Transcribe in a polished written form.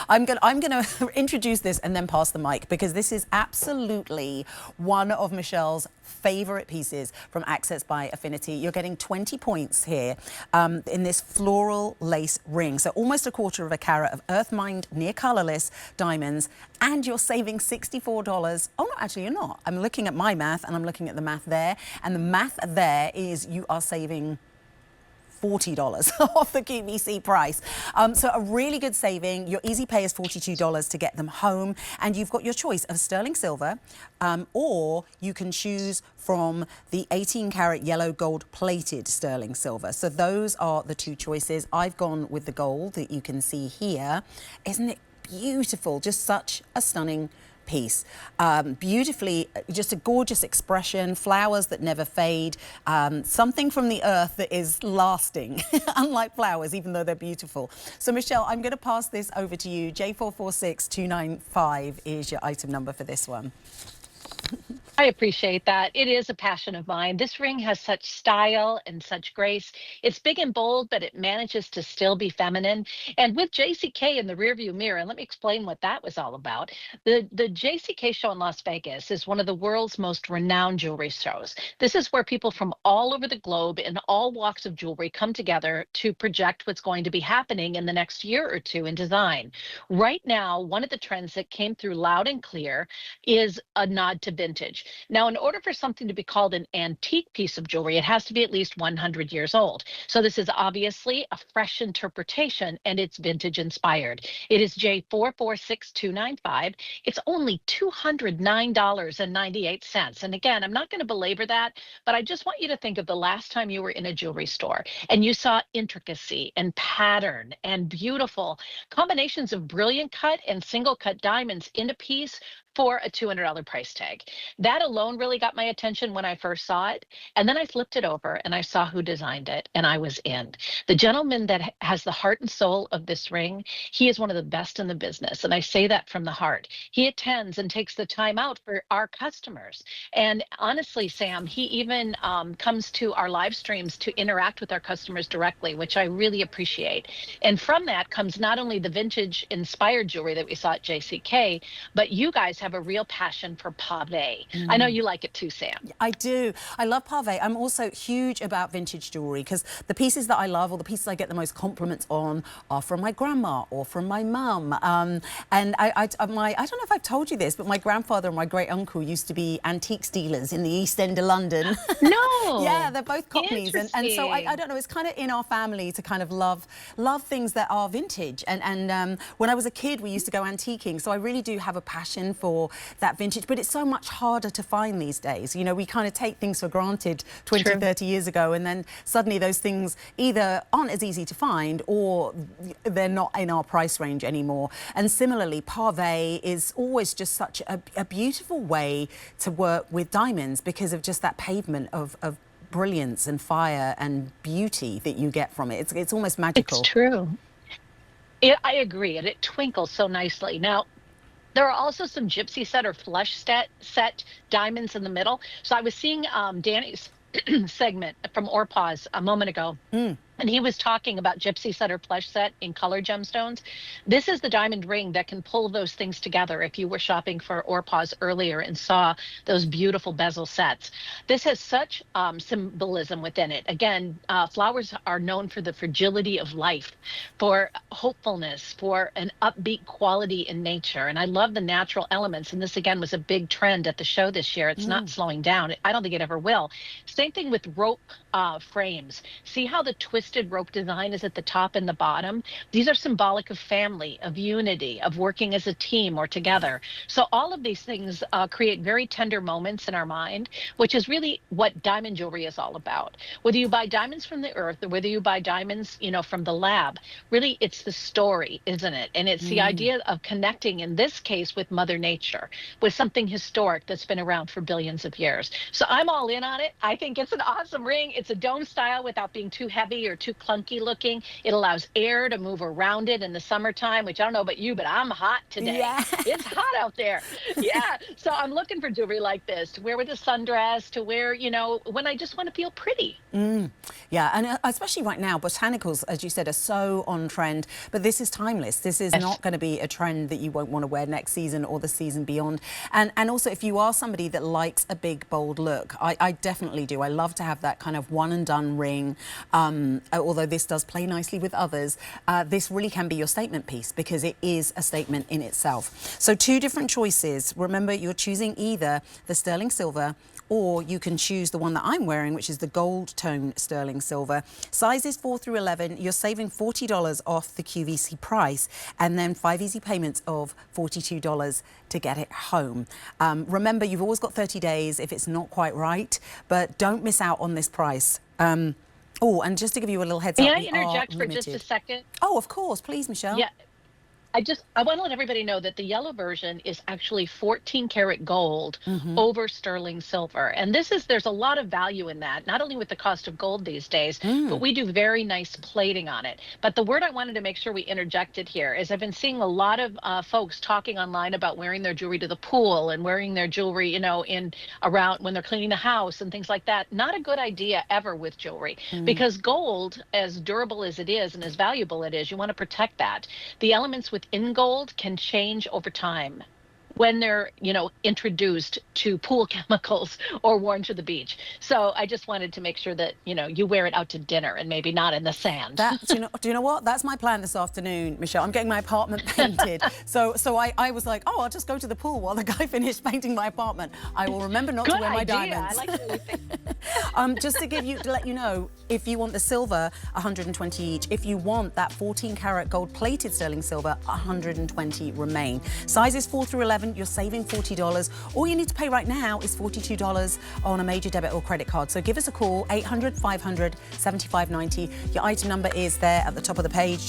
I'm gonna introduce this and then pass the mic, because this is absolutely one of Michelle's favorite pieces from Accents by Affinity. You're getting 20 points here in this floral lace ring. So almost 1/4 of a carat of earth mined near colorless diamonds, and you're saving $64. Oh no, actually you're not. I'm looking at my math and I'm looking at the math there, and the math there is you are saving $40 off the QVC price. So a really good saving. Your easy pay is $42 to get them home, and you've got your choice of sterling silver, or you can choose from the 18 karat yellow gold plated sterling silver. So those are the two choices. I've gone with the gold that you can see here. Isn't it beautiful? Just such a stunning piece. Beautifully, just a gorgeous expression, flowers that never fade, something from the earth that is lasting, unlike flowers, even though they're beautiful. So Michelle, I'm going to pass this over to you. J446295 is your item number for this one. I appreciate that. It is a passion of mine. This ring has such style and such grace. It's big and bold, but it manages to still be feminine. And with JCK in the rearview mirror, and let me explain what that was all about. The JCK show in Las Vegas is one of the world's most renowned jewelry shows. This is where people from all over the globe in all walks of jewelry come together to project what's going to be happening in the next year or two in design. Right now, one of the trends that came through loud and clear is a nod to vintage. Now, in order for something to be called an antique piece of jewelry, it has to be at least 100 years old. So this is obviously a fresh interpretation, and it's vintage inspired. It is J446295. It's only $209.98. And again, I'm not going to belabor that, but I just want you to think of the last time you were in a jewelry store and you saw intricacy and pattern and beautiful combinations of brilliant cut and single cut diamonds in a piece for a $200 price tag. That alone really got my attention when I first saw it. And then I flipped it over and I saw who designed it, and I was in. The gentleman that has the heart and soul of this ring, he is one of the best in the business. And I say that from the heart. He attends and takes the time out for our customers. And honestly, Sam, he even comes to our live streams to interact with our customers directly, which I really appreciate. And from that comes not only the vintage inspired jewelry that we saw at JCK, but you guys have a real passion for pave. I know you like it too, Sam. I do. I love pave. I'm also huge about vintage jewelry, because the pieces that I love, or the pieces I get the most compliments on, are from my grandma or from my mum. And I don't know if I've told you this, but my grandfather and my great uncle used to be antiques dealers in the East End of London. No. Yeah, they're both Cockneys, and so I don't know. It's kind of in our family to kind of love things that are vintage. And when I was a kid, we used to go antiquing, so I really do have a passion for that vintage, but it's so much harder to find these days. You know, we kind of take things for granted 20, True. 30 years ago, and then suddenly those things either aren't as easy to find, or they're not in our price range anymore. And similarly, pave is always just such a beautiful way to work with diamonds, because of just that pavement of brilliance and fire and beauty that you get from it. It's almost magical. It's true. I agree, and it twinkles so nicely. Now, there are also some gypsy set or flush set diamonds in the middle. So I was seeing Danny's segment from Orpaz a moment ago. And he was talking about gypsy set or flush set in color gemstones. This is the diamond ring that can pull those things together. If you were shopping for Orpaz earlier and saw those beautiful bezel sets, this has such symbolism within it. Again, flowers are known for the fragility of life, for hopefulness, for an upbeat quality in nature. And I love the natural elements. And this, again, was a big trend at the show this year. It's not slowing down. I don't think it ever will. Same thing with rope frames. See how the twisted rope design is at the top and the bottom? These are symbolic of family, of unity, of working as a team or together. So all of these things create very tender moments in our mind, which is really what diamond jewelry is all about. Whether you buy diamonds from the earth or whether you buy diamonds, you know, from the lab, really it's the story, isn't it? And it's the idea of connecting, in this case, with Mother Nature, with something historic that's been around for billions of years. So I'm all in on it. I think it's an awesome ring. It's a dome style without being too heavy or they're too clunky looking. It allows air to move around it in the summertime, which I don't know about you, but I'm hot today. Yeah. It's hot out there. Yeah. So I'm looking for jewelry like this to wear with a sundress, to wear, you know, when I just want to feel pretty. Yeah, and especially right now, botanicals, as you said, are so on trend, but this is timeless. This is not going to be a trend that you won't want to wear next season or the season beyond. And also, if you are somebody that likes a big, bold look, I definitely do. I love to have that kind of one and done ring. Although this does play nicely with others, this really can be your statement piece because it is a statement in itself. So 2 different choices. Remember, you're choosing either the sterling silver, or you can choose the one that I'm wearing, which is the gold tone sterling silver. Sizes 4 through 11, you're saving $40 off the QVC price, and then 5 easy payments of $42 to get it home. Remember, you've always got 30 days if it's not quite right, but don't miss out on this price. Oh, and just to give you a little heads up, May I we interject are for just a limited. second? Oh, of course, please, Michelle. Yeah. I want to let everybody know that the yellow version is actually 14 karat gold over sterling silver. And there's a lot of value in that, not only with the cost of gold these days, but we do very nice plating on it. But the word I wanted to make sure we interjected here is I've been seeing a lot of folks talking online about wearing their jewelry to the pool and wearing their jewelry, you know, around when they're cleaning the house and things like that. Not a good idea ever with jewelry because gold, as durable as it is and as valuable it is, you want to protect that. The elements within gold can change over time when they're, you know, introduced to pool chemicals or worn to the beach. So I just wanted to make sure that, you know, you wear it out to dinner and maybe not in the sand. Do you know what? That's my plan this afternoon, Michelle. I'm getting my apartment painted. so I was like, oh, I'll just go to the pool while the guy finished painting my apartment. I will remember not to wear my diamonds. I like the way you think. Just to let you know, if you want the silver, 120 each. If you want that 14 karat gold plated sterling silver, 120 remain. Sizes 4 through 11, you're saving $40. All you need to pay right now is $42 on a major debit or credit card. So give us a call, 800-500-7590. Your item number is there at the top of the page.